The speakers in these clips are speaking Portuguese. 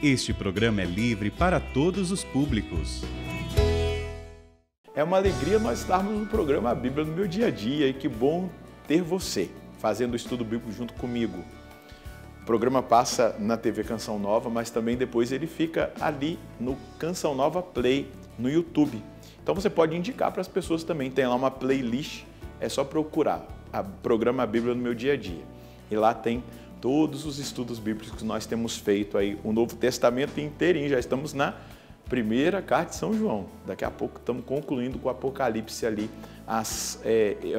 Este programa é livre para todos os públicos. É uma alegria nós estarmos no programa A Bíblia no Meu Dia a Dia e que bom ter você fazendo o estudo bíblico junto comigo. O programa passa na TV Canção Nova, mas também depois ele fica ali no Canção Nova Play, no YouTube. Então você pode indicar para as pessoas também, tem lá uma playlist, é só procurar o programa A Bíblia no Meu Dia a Dia. E lá tem todos os estudos bíblicos que nós temos feito aí, o Novo Testamento inteirinho, já estamos na primeira carta de São João. Daqui a pouco estamos concluindo com o Apocalipse ali,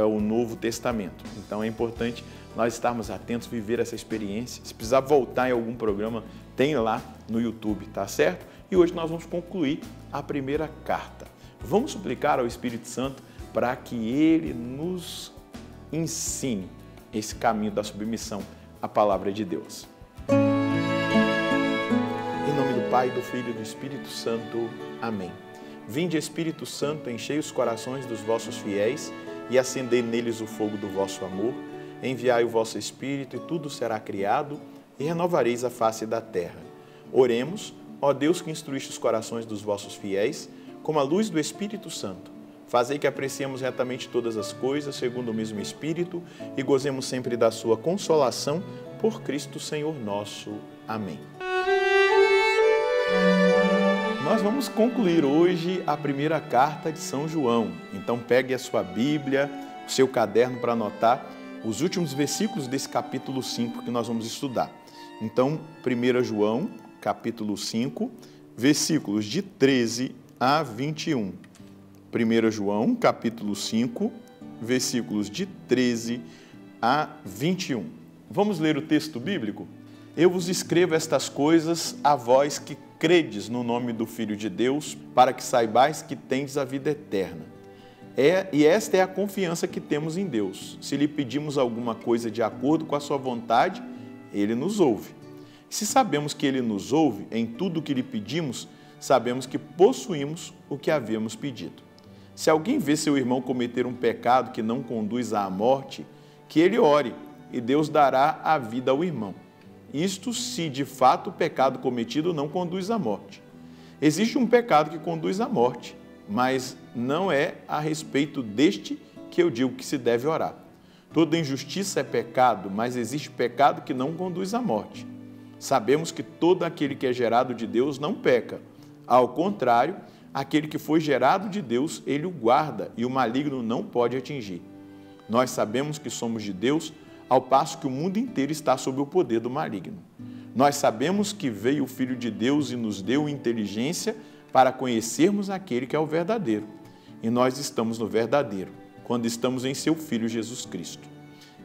o Novo Testamento. Então é importante nós estarmos atentos, viver essa experiência. Se precisar voltar em algum programa, tem lá no YouTube, tá certo? E hoje nós vamos concluir a primeira carta. Vamos suplicar ao Espírito Santo para que Ele nos ensine esse caminho da submissão à Palavra de Deus. Em nome do Pai, do Filho e do Espírito Santo. Amém. Vinde, Espírito Santo, enchei os corações dos vossos fiéis e acendei neles o fogo do vosso amor. Enviai o vosso Espírito e tudo será criado e renovareis a face da terra. Oremos, ó Deus que instruíste os corações dos vossos fiéis, com a luz do Espírito Santo. Fazei que apreciemos retamente todas as coisas, segundo o mesmo Espírito, e gozemos sempre da sua consolação, por Cristo Senhor nosso. Amém. Nós vamos concluir hoje a primeira carta de São João. Então pegue a sua Bíblia, o seu caderno para anotar os últimos versículos desse capítulo 5 que nós vamos estudar. Então, 1 João, capítulo 5, versículos de 13 a 21. 1 João, capítulo 5, versículos de 13 a 21. Vamos ler o texto bíblico? Eu vos escrevo estas coisas a vós que credes no nome do Filho de Deus, para que saibais que tendes a vida eterna. E esta é a confiança que temos em Deus. Se lhe pedimos alguma coisa de acordo com a sua vontade, Ele nos ouve. Se sabemos que Ele nos ouve em tudo o que lhe pedimos, sabemos que possuímos o que havíamos pedido. Se alguém vê seu irmão cometer um pecado que não conduz à morte, que ele ore, e Deus dará a vida ao irmão. Isto se de fato o pecado cometido não conduz à morte. Existe um pecado que conduz à morte, mas não é a respeito deste que eu digo que se deve orar. Toda injustiça é pecado, mas existe pecado que não conduz à morte. Sabemos que todo aquele que é gerado de Deus não peca. Ao contrário, aquele que foi gerado de Deus, ele o guarda e o maligno não pode atingir. Nós sabemos que somos de Deus, ao passo que o mundo inteiro está sob o poder do maligno. Nós sabemos que veio o Filho de Deus e nos deu inteligência para conhecermos aquele que é o verdadeiro. E nós estamos no verdadeiro, quando estamos em seu Filho Jesus Cristo.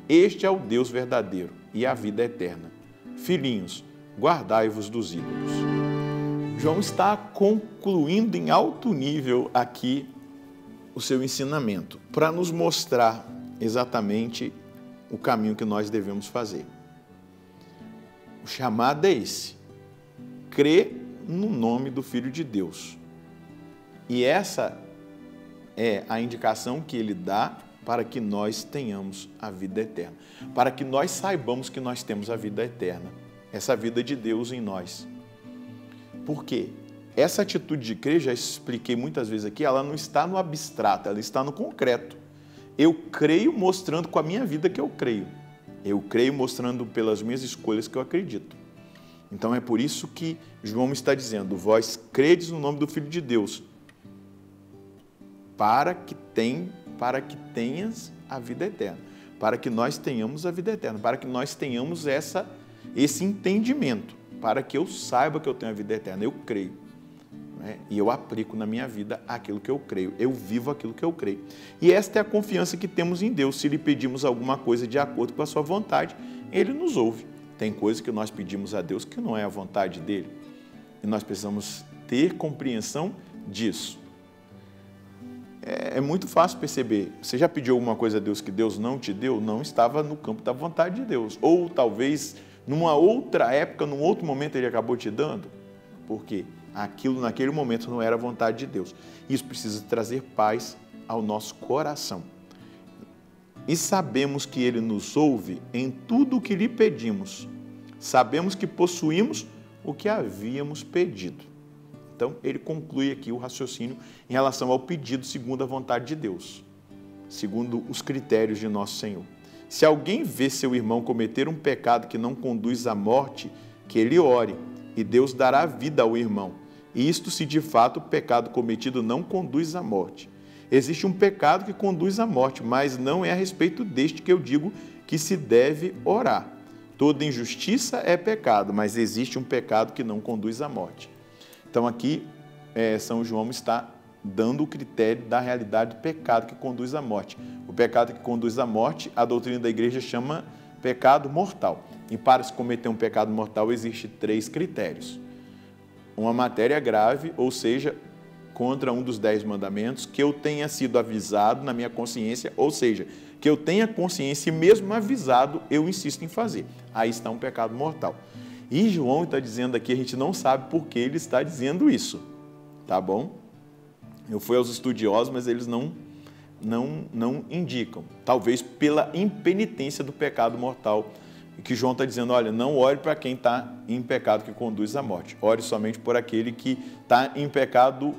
Este é o Deus verdadeiro e a vida eterna. Filhinhos, guardai-vos dos ídolos. João está concluindo em alto nível aqui o seu ensinamento, para nos mostrar exatamente o caminho que nós devemos fazer. O chamado é esse: crer no nome do Filho de Deus. E essa é a indicação que ele dá para que nós tenhamos a vida eterna, para que nós saibamos que nós temos a vida eterna, essa vida de Deus em nós. Por quê? Essa atitude de crer, já expliquei muitas vezes aqui, ela não está no abstrato, ela está no concreto. Eu creio mostrando com a minha vida que eu creio. Eu creio mostrando pelas minhas escolhas que eu acredito. Então é por isso que João está dizendo: vós credes no nome do Filho de Deus, para que tenhas a vida eterna, para que nós tenhamos a vida eterna, para que nós tenhamos esse entendimento, para que eu saiba que eu tenho a vida eterna. Eu creio, né? E eu aplico na minha vida aquilo que eu creio, eu vivo aquilo que eu creio. E esta é a confiança que temos em Deus. Se lhe pedimos alguma coisa de acordo com a sua vontade, Ele nos ouve. Tem coisas que nós pedimos a Deus que não é a vontade dEle, e nós precisamos ter compreensão disso. É muito fácil perceber. Você já pediu alguma coisa a Deus que Deus não te deu? Não estava no campo da vontade de Deus. Ou talvez numa outra época, num outro momento Ele acabou te dando. Por quê? Aquilo naquele momento não era a vontade de Deus. Isso precisa trazer paz ao nosso coração. E sabemos que Ele nos ouve em tudo o que lhe pedimos. Sabemos que possuímos o que havíamos pedido. Então, ele conclui aqui o raciocínio em relação ao pedido segundo a vontade de Deus, segundo os critérios de nosso Senhor. Se alguém vê seu irmão cometer um pecado que não conduz à morte, que ele ore, e Deus dará vida ao irmão. Isto se de fato o pecado cometido não conduz à morte. Existe um pecado que conduz à morte, mas não é a respeito deste que eu digo que se deve orar. Toda injustiça é pecado, mas existe um pecado que não conduz à morte. Então aqui São João está dando o critério da realidade do pecado que conduz à morte. O pecado que conduz à morte, a doutrina da igreja chama pecado mortal. E para se cometer um pecado mortal, existem 3 critérios. Uma matéria grave, ou seja, contra um dos 10 mandamentos, que eu tenha sido avisado na minha consciência, ou seja, que eu tenha consciência e mesmo avisado, eu insisto em fazer. Aí está um pecado mortal. E João está dizendo aqui, a gente não sabe por que ele está dizendo isso, tá bom? Eu fui aos estudiosos, mas eles não indicam. Talvez pela impenitência do pecado mortal, que João está dizendo, olha, não ore para quem está em pecado que conduz à morte. Ore somente por aquele que está em pecado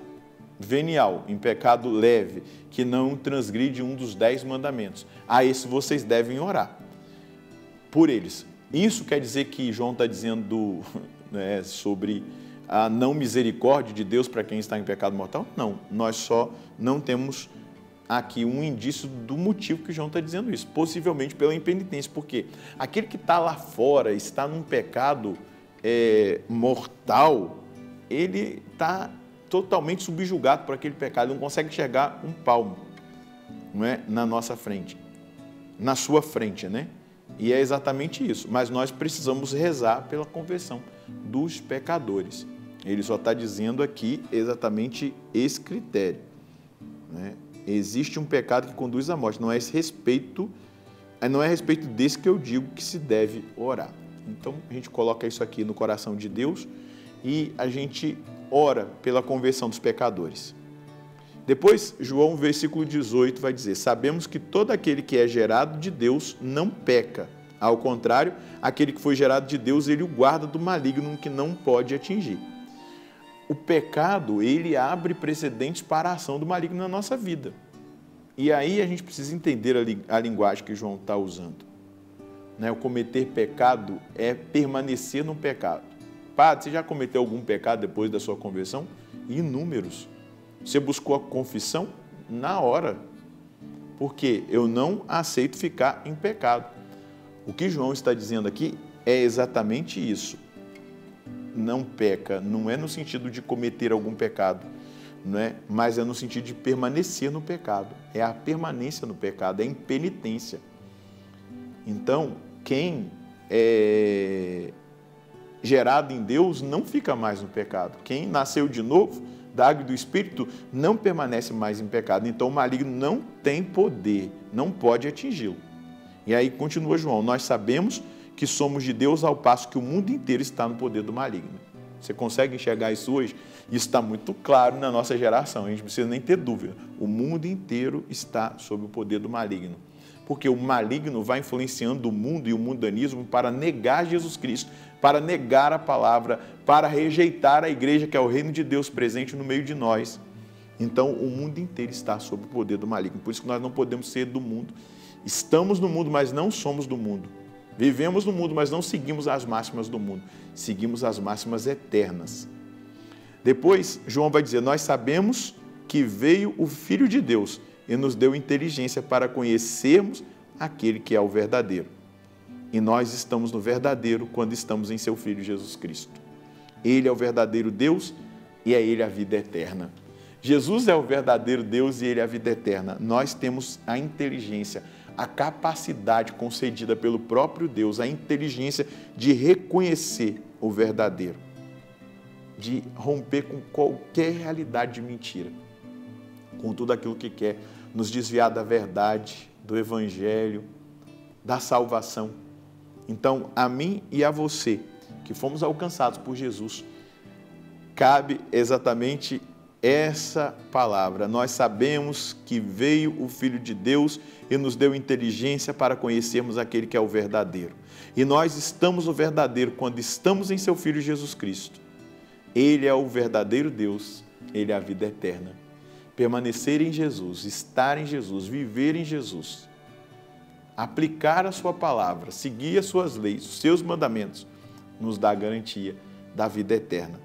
venial, em pecado leve, que não transgride um dos 10 mandamentos. A esse vocês devem orar por eles. Isso quer dizer que João está dizendo sobre a não misericórdia de Deus para quem está em pecado mortal? Não, nós só não temos aqui um indício do motivo que João está dizendo isso, possivelmente pela impenitência, porque aquele que está lá fora, está num pecado mortal, ele está totalmente subjugado por aquele pecado, ele não consegue enxergar um palmo, não é, na nossa frente, na sua frente, né? E é exatamente isso, mas nós precisamos rezar pela conversão dos pecadores. Ele só está dizendo aqui exatamente esse critério, né? Existe um pecado que conduz à morte, não é a respeito desse que eu digo que se deve orar. Então, a gente coloca isso aqui no coração de Deus e a gente ora pela conversão dos pecadores. Depois, João, versículo 18, vai dizer, sabemos que todo aquele que é gerado de Deus não peca. Ao contrário, aquele que foi gerado de Deus, ele o guarda do maligno que não pode atingir. O pecado, ele abre precedentes para a ação do maligno na nossa vida. E aí a gente precisa entender a linguagem que João está usando. O cometer pecado é permanecer no pecado. Padre, você já cometeu algum pecado depois da sua conversão? Inúmeros. Você buscou a confissão? Na hora. Porque eu não aceito ficar em pecado. O que João está dizendo aqui é exatamente isso. Não peca, não é no sentido de cometer algum pecado, não é? Mas é no sentido de permanecer no pecado. É a permanência no pecado, é a impenitência. Então, quem é gerado em Deus não fica mais no pecado. Quem nasceu de novo, da água e do Espírito, não permanece mais em pecado. Então, o maligno não tem poder, não pode atingi-lo. E aí continua João, nós sabemos que somos de Deus ao passo que o mundo inteiro está no poder do maligno. Você consegue enxergar isso hoje? Isso está muito claro na nossa geração, a gente não precisa nem ter dúvida. O mundo inteiro está sob o poder do maligno. Porque o maligno vai influenciando o mundo e o mundanismo para negar Jesus Cristo, para negar a palavra, para rejeitar a igreja, que é o reino de Deus presente no meio de nós. Então, o mundo inteiro está sob o poder do maligno. Por isso que nós não podemos ser do mundo. Estamos no mundo, mas não somos do mundo. Vivemos no mundo, mas não seguimos as máximas do mundo. Seguimos as máximas eternas. Depois, João vai dizer, nós sabemos que veio o Filho de Deus e nos deu inteligência para conhecermos aquele que é o verdadeiro. E nós estamos no verdadeiro quando estamos em seu Filho Jesus Cristo. Ele é o verdadeiro Deus e é Ele a vida eterna. Jesus é o verdadeiro Deus e Ele é a vida eterna. Nós temos a inteligência, a capacidade concedida pelo próprio Deus, a inteligência de reconhecer o verdadeiro, de romper com qualquer realidade de mentira, com tudo aquilo que quer nos desviar da verdade, do Evangelho, da salvação. Então, a mim e a você, que fomos alcançados por Jesus, cabe exatamente essa palavra. Nós sabemos que veio o Filho de Deus e nos deu inteligência para conhecermos aquele que é o verdadeiro. E nós estamos o verdadeiro quando estamos em seu Filho Jesus Cristo. Ele é o verdadeiro Deus, ele é a vida eterna. Permanecer em Jesus, estar em Jesus, viver em Jesus, aplicar a sua palavra, seguir as suas leis, os seus mandamentos, nos dá a garantia da vida eterna.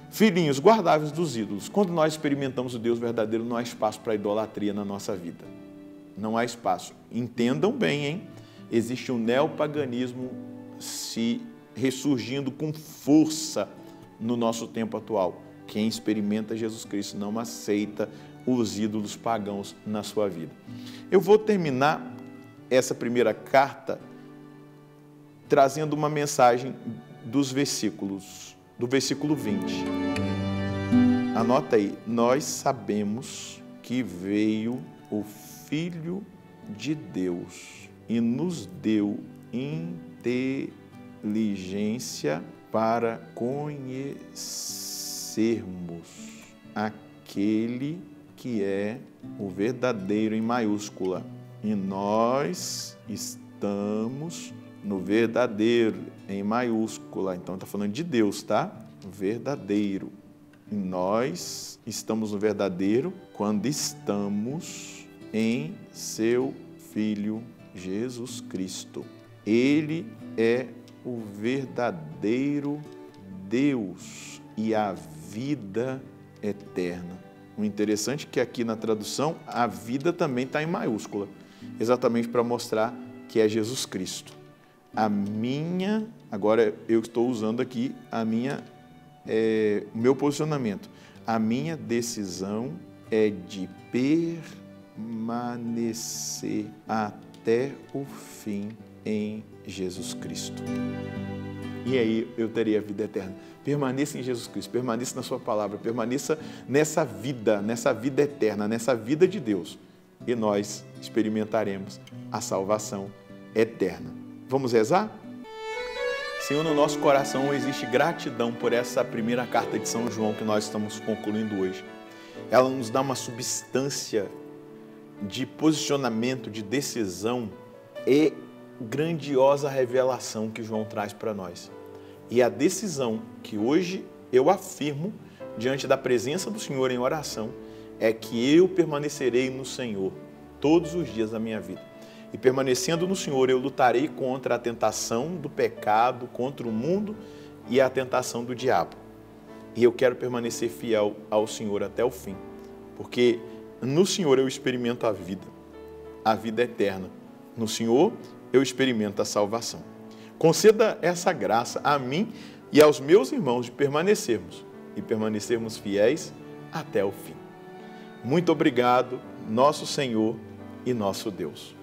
Filhinhos, guardáveis dos ídolos. Quando nós experimentamos o Deus verdadeiro, não há espaço para idolatria na nossa vida. Não há espaço. Entendam bem, hein? Existe um neopaganismo se ressurgindo com força no nosso tempo atual. Quem experimenta Jesus Cristo não aceita os ídolos pagãos na sua vida. Eu vou terminar essa primeira carta trazendo uma mensagem dos versículos, do versículo 20. Anota aí, nós sabemos que veio o Filho de Deus e nos deu inteligência para conhecermos aquele que é o verdadeiro em maiúscula. E nós estamos no verdadeiro em maiúscula. Então está falando de Deus, tá? Verdadeiro. E nós estamos no verdadeiro quando estamos em seu Filho Jesus Cristo. Ele é o verdadeiro Deus e a vida eterna. O interessante é que aqui na tradução a vida também está em maiúscula, exatamente para mostrar que é Jesus Cristo. Agora eu estou usando aqui o meu posicionamento. A minha decisão é de permanecer até o fim em Jesus Cristo. E aí eu terei a vida eterna. Permaneça em Jesus Cristo, permaneça na sua palavra, permaneça nessa vida eterna, nessa vida de Deus. E nós experimentaremos a salvação eterna. Vamos rezar? Senhor, no nosso coração existe gratidão por essa primeira carta de São João que nós estamos concluindo hoje. Ela nos dá uma substância de posicionamento, de decisão e grandiosa revelação que João traz para nós. E a decisão que hoje eu afirmo diante da presença do Senhor em oração é que eu permanecerei no Senhor todos os dias da minha vida. E permanecendo no Senhor, eu lutarei contra a tentação do pecado, contra o mundo e a tentação do diabo. E eu quero permanecer fiel ao Senhor até o fim, porque no Senhor eu experimento a vida eterna. No Senhor eu experimento a salvação. Conceda essa graça a mim e aos meus irmãos de permanecermos fiéis até o fim. Muito obrigado, nosso Senhor e nosso Deus.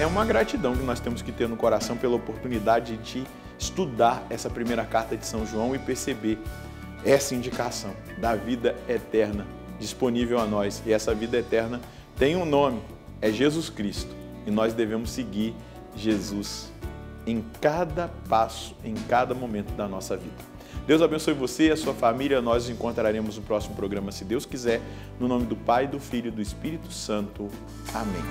É uma gratidão que nós temos que ter no coração pela oportunidade de estudar essa primeira carta de São João e perceber essa indicação da vida eterna disponível a nós. E essa vida eterna tem um nome, é Jesus Cristo. E nós devemos seguir Jesus em cada passo, em cada momento da nossa vida. Deus abençoe você e a sua família. Nós nos encontraremos no próximo programa, se Deus quiser, no nome do Pai, do Filho e do Espírito Santo. Amém.